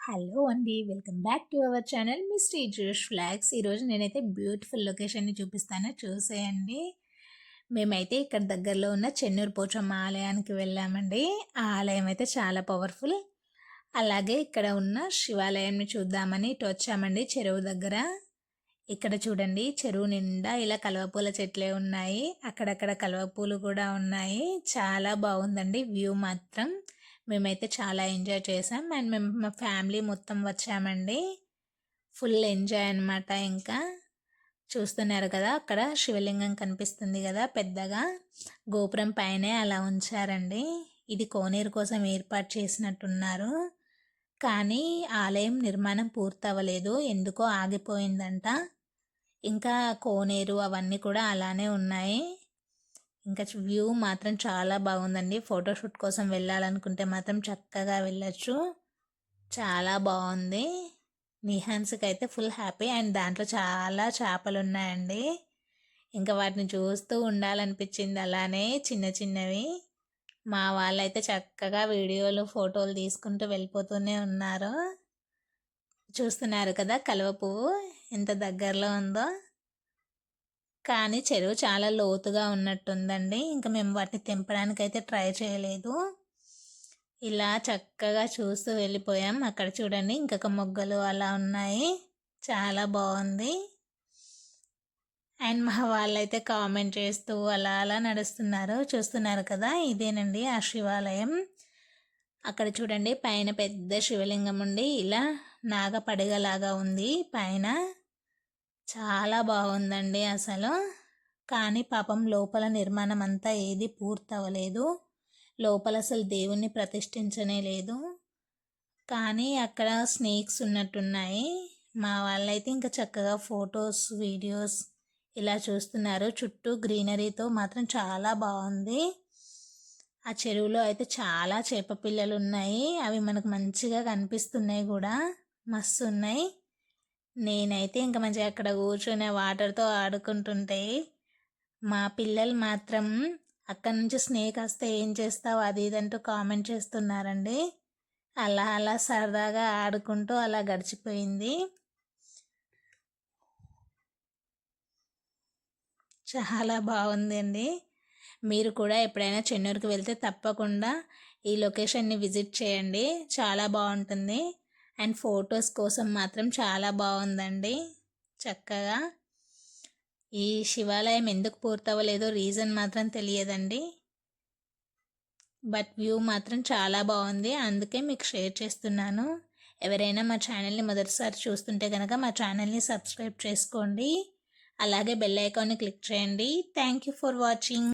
Hello అండి. Welcome back to our channel Misty జోష్ flags. ఈరోజు నేనైతే బ్యూటిఫుల్ లొకేషన్‌ని చూపిస్తాను, చూసేయండి. మేమైతే ఇక్కడ దగ్గరలో ఉన్న చెన్నూరు పోచమ్మ ఆలయానికి వెళ్ళామండి. ఆ ఆలయం అయితే చాలా పవర్ఫుల్. అలాగే ఇక్కడ ఉన్న శివాలయాన్ని చూద్దామని ఇటు వచ్చామండి చెరువు దగ్గర. ఇక్కడ చూడండి, చెరువు నిండా ఇలా కలువపూల చెట్లే ఉన్నాయి. అక్కడక్కడ కలువపూలు కూడా ఉన్నాయి. చాలా బాగుందండి వ్యూ మాత్రం. మేమైతే చాలా ఎంజాయ్ చేసాం. అండ్ మేము మా ఫ్యామిలీ మొత్తం వచ్చామండి. ఫుల్ ఎంజాయ్ అనమాట. ఇంకా చూస్తున్నారు కదా, అక్కడ శివలింగం కనిపిస్తుంది కదా పెద్దగా, గోపురం పైనే అలా ఉంచారండి. ఇది కోనేరు కోసం ఏర్పాటు చేసినట్టున్నారు. కానీ ఆలయం నిర్మాణం పూర్తవ్వలేదు, ఎందుకో ఆగిపోయిందంట. ఇంకా కోనేరు అవన్నీ కూడా అలానే ఉన్నాయి. ఇంకా వ్యూ మాత్రం చాలా బాగుందండి. ఫోటోషూట్ కోసం వెళ్ళాలనుకుంటే మాత్రం చక్కగా వెళ్ళచ్చు. చాలా బాగుంది. నిహాన్స్కి అయితే ఫుల్ హ్యాపీ. అండ్ దాంట్లో చాలా చేపలు ఉన్నాయండి. ఇంకా వాటిని చూస్తూ ఉండాలనిపించింది. అలానే చిన్న చిన్నవి. మా వాళ్ళైతే చక్కగా వీడియోలు ఫోటోలు తీసుకుంటూ వెళ్ళిపోతూనే ఉన్నారు. చూస్తున్నారు కదా కలువ పువ్వు ఎంత దగ్గరలో ఉందో. కానీ చెరువు చాలా లోతుగా ఉన్నట్టుందండి. ఇంకా మేము వాటిని తెంపడానికి అయితే ట్రై చేయలేదు. ఇలా చక్కగా చూస్తూ వెళ్ళిపోయాం. అక్కడ చూడండి ఇంకొక మొగ్గలు అలా ఉన్నాయి. చాలా బాగుంది. అండ్ మా వాళ్ళైతే కామెంట్ చేస్తూ అలా అలా నడుస్తున్నారు. చూస్తున్నారు కదా, ఇదేనండి ఆ శివాలయం. అక్కడ చూడండి పైన పెద్ద శివలింగం ఉండి ఇలా నాగపడిగలాగా ఉంది పైన. చాలా బాగుందండి అసలు. కానీ పాపం లోపల నిర్మాణం అంతా ఏది పూర్తవ్వలేదు. లోపల అసలు దేవుణ్ణి ప్రతిష్ఠించనే లేదు. కానీ అక్కడ స్నేక్స్ ఉన్నట్టున్నాయి. మా వాళ్ళైతే ఇంకా చక్కగా ఫొటోస్ వీడియోస్ ఇలా చూస్తున్నారు. చుట్టూ గ్రీనరీతో మాత్రం చాలా బాగుంది. ఆ చెరువులో అయితే చాలా చేప పిల్లలు ఉన్నాయి. అవి మనకు మంచిగా కనిపిస్తున్నాయి కూడా, మస్తు ఉన్నాయి. నేనైతే ఇంకా మంచిగా అక్కడ కూర్చొని వాటర్తో ఆడుకుంటుంటే, మా పిల్లలు మాత్రం అక్కడ నుంచి స్నేక్ వస్తే ఏం చేస్తావు అది ఇదంటూ కామెంట్ చేస్తున్నారండి. అలా అలా సరదాగా ఆడుకుంటూ అలా గడిచిపోయింది. చాలా బాగుందండి. మీరు కూడా ఎప్పుడైనా చెన్నూరుకి వెళ్తే తప్పకుండా ఈ లొకేషన్ని విజిట్ చేయండి. చాలా బాగుంటుంది. అండ్ ఫొటోస్ కోసం మాత్రం చాలా బాగుందండి. చక్కగా ఈ శివాలయం ఎందుకు పూర్తవ్వలేదో రీజన్ మాత్రం తెలియదండి. బట్ వ్యూ మాత్రం చాలా బాగుంది, అందుకే మీకు షేర్ చేస్తున్నాను. ఎవరైనా మా ఛానల్ని మొదటిసారి చూస్తుంటే కనుక మా ఛానల్ని సబ్స్క్రైబ్ చేసుకోండి. అలాగే బెల్ ఐకాన్ని క్లిక్ చేయండి. Thank you for watching.